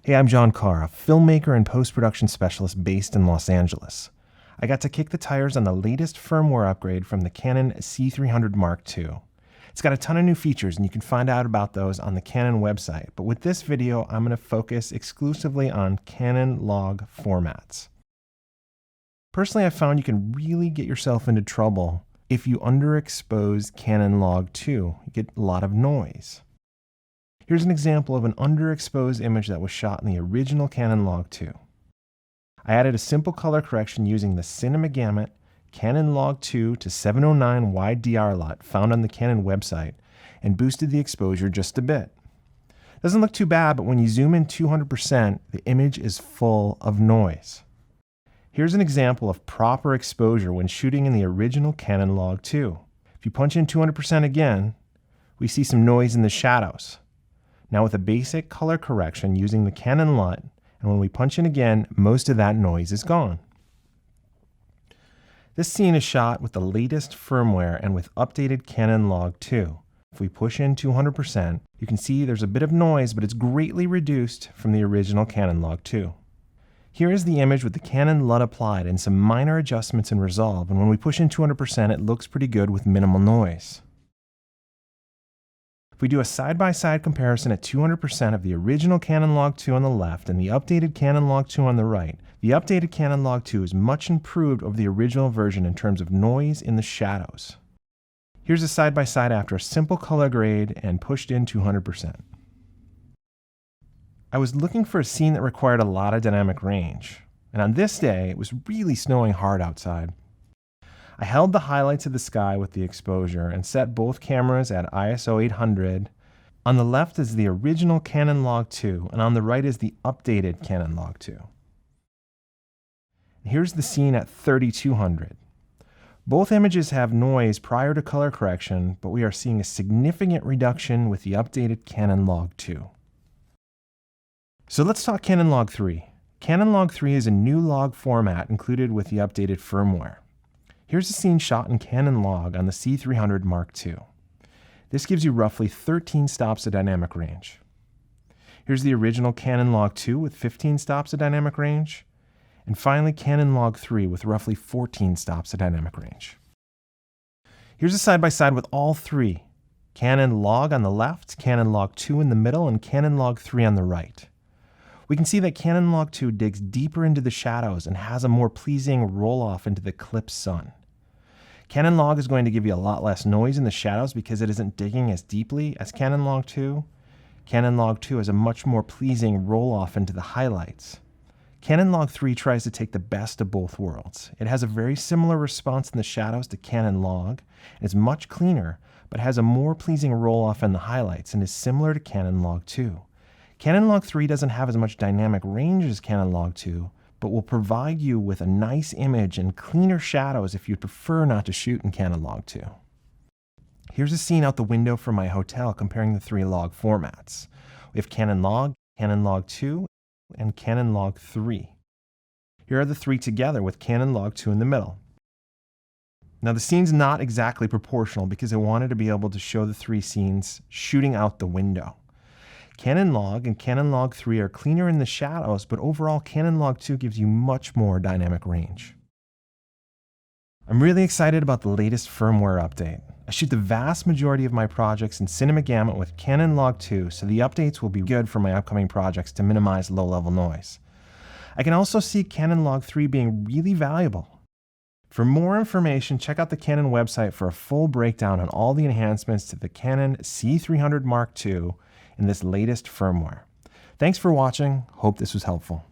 Hey, I'm Jon Carr, a filmmaker and post-production specialist based in Los Angeles. I got to kick the tires on the latest firmware upgrade from the Canon C300 Mark II. It's got a ton of new features, and you can find out about those on the Canon website. But with this video, I'm going to focus exclusively on Canon Log formats. Personally, I found you can really get yourself into trouble if you underexpose Canon Log 2. You get a lot of noise. Here's an example of an underexposed image that was shot in the original Canon Log 2. I added a simple color correction using the Cinema Gamut Canon Log 2 to 709 wide DR LUT found on the Canon website and boosted the exposure just a bit. Doesn't look too bad, but when you zoom in 200%, the image is full of noise. Here's an example of proper exposure when shooting in the original Canon Log 2. If you punch in 200% again, we see some noise in the shadows. Now with a basic color correction using the Canon LUT, and when we punch in again, most of that noise is gone. This scene is shot with the latest firmware and with updated Canon Log 2. If we push in 200%, you can see there's a bit of noise, but it's greatly reduced from the original Canon Log 2. Here is the image with the Canon LUT applied and some minor adjustments in Resolve, and when we push in 200%, it looks pretty good with minimal noise. If we do a side-by-side comparison at 200% of the original Canon Log 2 on the left and the updated Canon Log 2 on the right, the updated Canon Log 2 is much improved over the original version in terms of noise in the shadows. Here's a side-by-side after a simple color grade and pushed in 200%. I was looking for a scene that required a lot of dynamic range, and on this day it was really snowing hard outside. I held the highlights of the sky with the exposure and set both cameras at ISO 800. On the left is the original Canon Log 2, and on the right is the updated Canon Log 2. Here's the scene at 3200. Both images have noise prior to color correction, but we are seeing a significant reduction with the updated Canon Log 2. So let's talk Canon Log 3. Canon Log 3 is a new log format included with the updated firmware. Here's a scene shot in Canon Log on the C300 Mark II. This gives you roughly 13 stops of dynamic range. Here's the original Canon Log 2 with 15 stops of dynamic range. And finally, Canon Log 3 with roughly 14 stops of dynamic range. Here's a side-by-side with all three. Canon Log on the left, Canon Log 2 in the middle, and Canon Log 3 on the right. We can see that Canon Log 2 digs deeper into the shadows and has a more pleasing roll-off into the clipped sun. Canon Log is going to give you a lot less noise in the shadows because it isn't digging as deeply as Canon Log 2. Canon Log 2 has a much more pleasing roll-off into the highlights. Canon Log 3 tries to take the best of both worlds. It has a very similar response in the shadows to Canon Log, and is much cleaner, but has a more pleasing roll-off in the highlights and is similar to Canon Log 2. Canon Log 3 doesn't have as much dynamic range as Canon Log 2, but will provide you with a nice image and cleaner shadows if you'd prefer not to shoot in Canon Log 2. Here's a scene out the window from my hotel comparing the three log formats. We have Canon Log 2, and Canon Log 3. Here are the three together with Canon Log 2 in the middle. Now the scene's not exactly proportional because I wanted to be able to show the three scenes shooting out the window. Canon Log and Canon Log 3 are cleaner in the shadows, but overall Canon Log 2 gives you much more dynamic range. I'm really excited about the latest firmware update. I shoot the vast majority of my projects in Cinema Gamut with Canon Log 2, so the updates will be good for my upcoming projects to minimize low-level noise. I can also see Canon Log 3 being really valuable. For more information, check out the Canon website for a full breakdown on all the enhancements to the Canon C300 Mark II in this latest firmware. Thanks for watching. Hope this was helpful.